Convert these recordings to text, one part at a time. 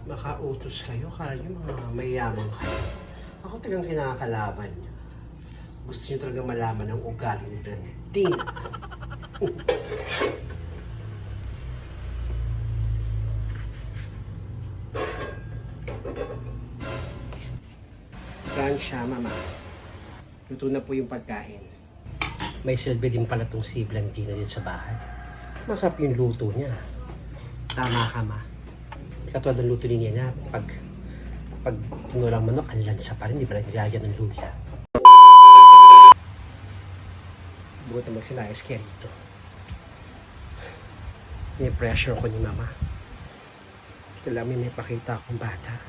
Makautos kayo, kala nyo mga mayaman kayo. Ako talagang kinakalaban nyo. Gusto nyo talagang malaman ang ugali ni Blandina. Fransya, mama. Luto na po yung pagkain. May silbi din pala itong si Blandina dito sa bahay. Masarap yung luto niya. Tama ka, ma. Katulad ng luto ni Nena, pag tinulang manok, ang lansa pa rin, di ba nilagyan ng luya. Buti magsilayas kaya rito. Ni-pressure ko ni mama. Kailangan may pakita akong bata.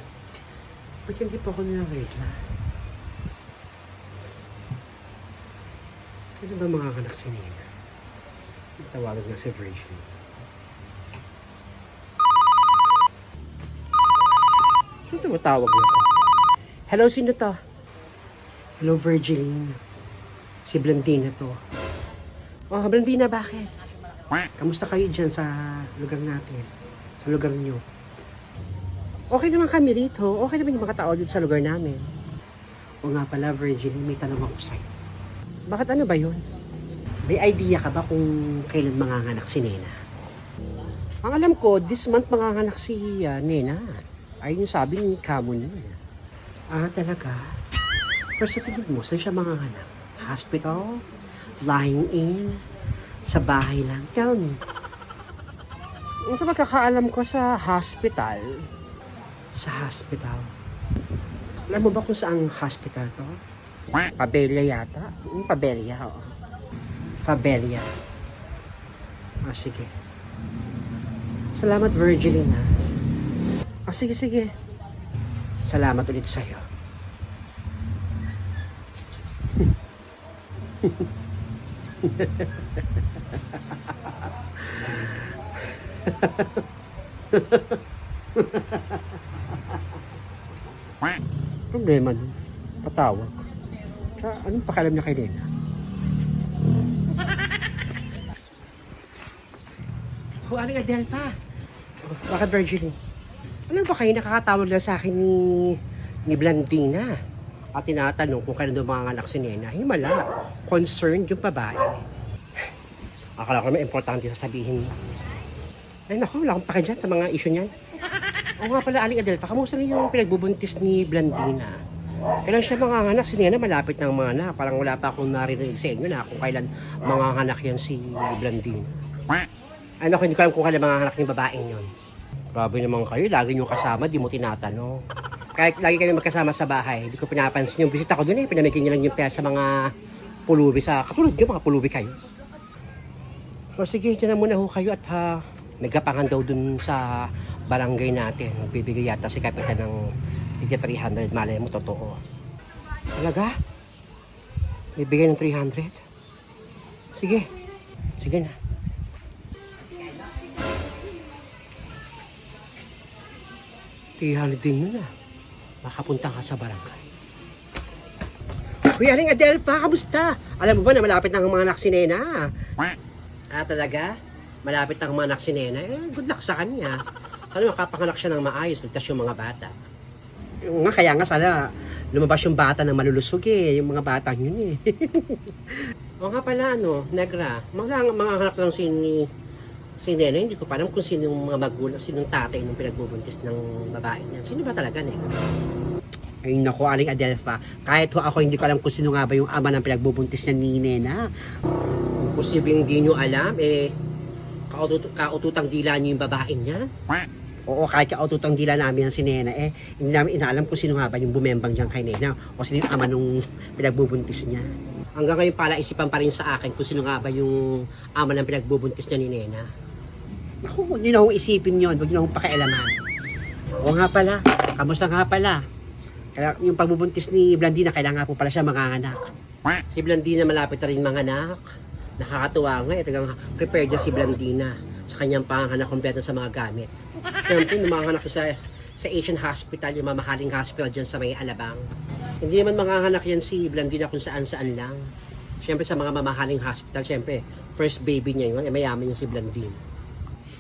Ba't hindi pa ako nilangayla? Kailan ba makakanak si Nena? Tawagin nga si Virgin. Sino tumatawag na to? Hello, sino to? Hello, Virgin. Si Blandina to. Oh, Blandina, bakit? Kamusta kayo dyan sa lugar natin? Sa lugar nyo? Okay naman kami rito. Okay naman yung mga tao dito sa lugar namin. O nga pala, Virgin, may tanong ako sa'yo. Bakit ano ba yun? May idea ka ba kung kailan manganganak si Nena? Ang alam ko, this month manganganak si Nena. Ayun yung sabi ni Kamo niya. Ah, talaga? Pero sa tingin mo, saan siya manganganak? Hospital? Lying in? Sa bahay lang? Tell me. Ito magkakaalam ko sa hospital. Sa hospital. Alam mo ba kung saan hospital to? Pabelia yata? Pabelia, oo. Fabelia. Ah, sige. Salamat, Virgilin, ha? Ah, sige, sige. Salamat ulit sa'yo. Problema nun. Patawag. Tsaka, anong pakialam niya kay Nena? Oh, Aling Adel pa. Oh, bakit Virgil? Ano ba kayo nakakatawag lang sa akin ni Blandina? At tinatanong kung kailan daw manganganak si Nena. Himala. Concerned yung babae. Akala ko naman importante sasabihin mo. Ay naku, wala akong pake dyan sa mga issue niyan. O nga pala, Aling Adel pa, kamusta na yung pinagbubuntis ni Blandina? Kailan siya manganganak? Si Nena malapit ng mga anak. Parang wala pa akong narinig sa inyo na kung kailan manganganak yan si Blandina. Ano, hindi ko alam kung kailan manganganak yung babaeng yun. Grabe naman kayo, lagi nyo kasama, di mo tinatanong. Kahit lagi kami magkasama sa bahay, hindi ko pinapansin yung bisita ko dun eh, pinamigyan nyo lang yung pera sa mga pulubi, sa katulad nyo, mga pulubi kayo. O sige, dyan na muna ho kayo at may gapangan daw dun sa barangay natin. Bibigay yata si Kapitan ng 300, malay mo, totoo. Talaga? Bibigay ng 300? Sige, sige na. Din mo na. Makapunta ka sa barangay. Uy, Aling Adelfa, kamusta? Alam mo ba na malapit na ang mga anak si Nena? Ah, talaga? Malapit na ang mga anak si Nena? Eh, good luck sa kanya. Sana makapanganak siya ng maayos, ligtas yung mga bata. Yung nga, kaya nga sana lumabas yung bata na malulusog eh. Yung mga bata yun eh. O nga pala, no, Negra, mga anak lang si Nena, hindi ko pa alam kung sino yung mga magulang, sinong tatay nung pinagbubuntis ng babae niya. Sino ba talaga, Negra? Ay naku, Aling Adelfa, kahit ako hindi ko alam kung sino nga ba yung ama ng pinagbubuntis niya ni Nena. Kung posibleng hindi nyo alam, eh, kaututang dila niyo yung babae niya. Oo, kahit kaututang dila namin yan si Nena, eh, hindi namin inaalam kung sino nga ba yung bumembang dyan kay Nena o sino yung ama nung pinagbubuntis niya. Hanggang ngayon pala, isipan pa rin sa akin kung sino nga ba yung ama ng pinagbubuntis niya ni Nena. Ako, huwag nyo na akong isipin yun. Huwag nyo na akong pakialaman. O nga pala, kamusta nga pala? Kaya yung pagbubuntis ni Blandina, kailangan po pala siya manganganak. Si Blandina malapit na rin manganak. Nakakatuwa nga, talagang prepared na si Blandina sa kanyang panganak kompleto sa mga gamit. Siyempre, manganganak siya sa Asian Hospital, yung mamahaling hospital dyan sa may Alabang. Hindi naman manganganak yan si Blandina kung saan-saan lang. Siyempre, sa mga mamahaling hospital, siyempre, first baby niya yun, mayaman yung si Blandina.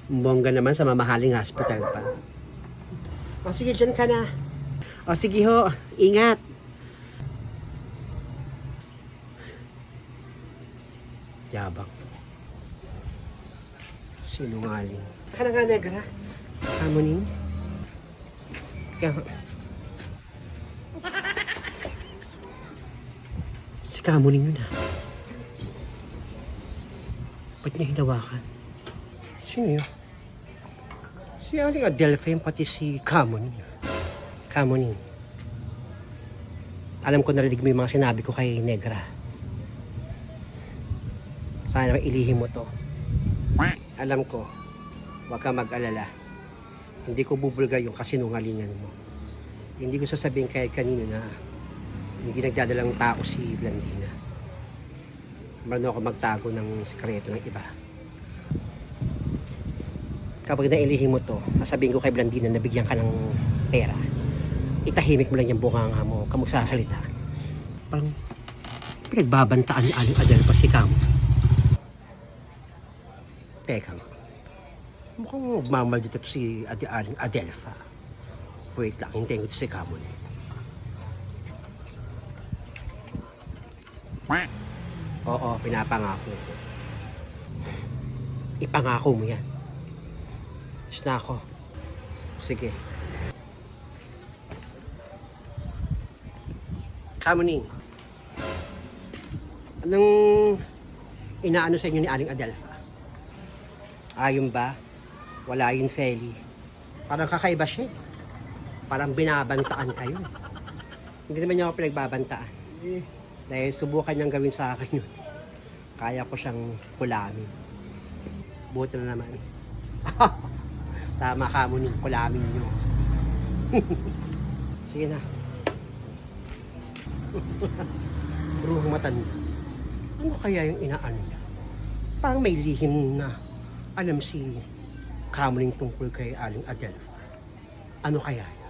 Bongga naman sa mamahaling hospital pa. O sige, dyan ka na. O sige ho, ingat. Yabang. Sinungaling. Ka na nga, negra. Kamuning. Si Kamuning yun, ha? Ba't niya hinawakan? Sino yun? Si Aling Adelfa yung pati si Kamuning. Kamuning. Alam ko narinig mo yung mga sinabi ko kay Negra. Sana ilihim mo to. Alam ko, huwag ka mag-alala. Hindi ko bubulgar yung kasinungalingan mo. Hindi ko sasabihin kahit kanino na hindi nagdadalang tao si Blandina. Marunong ako magtago ng sikreto ng iba. Kapag nailihim mo to, sasabihin ko kay Blandina na bigyan ka ng pera. Itahimik mo lang yung bunganga mo, ka magsasalita. Parang pinagbabantaan ni Aling Adelfa si Kamo. Teka nga. Mukhang magmamaldita to si Aling Adelfa. Wait lang, hintayin ko to si Kamo. Oo, pinapangako ko. Ipangako mo yan. Is na ako. Sige. Kamuning, anong inaano sa inyo ni Aling Adelfa? Ayun ba? Wala yung Feli. Parang kakaiba siya. Parang binabantaan kayo. Hindi naman niya ako pinagbabantaan. Dahil subukan niyang gawin sa akin yun. Kaya ko siyang kulamin. Buti na naman. Tama, Kamuning, kulamin niyo. Sige na. Bruhong matanda. Ano kaya yung inaano niya? Parang may lihim na alam si Kamuning tungkol kay Aling Adelfa. Ano kaya yan?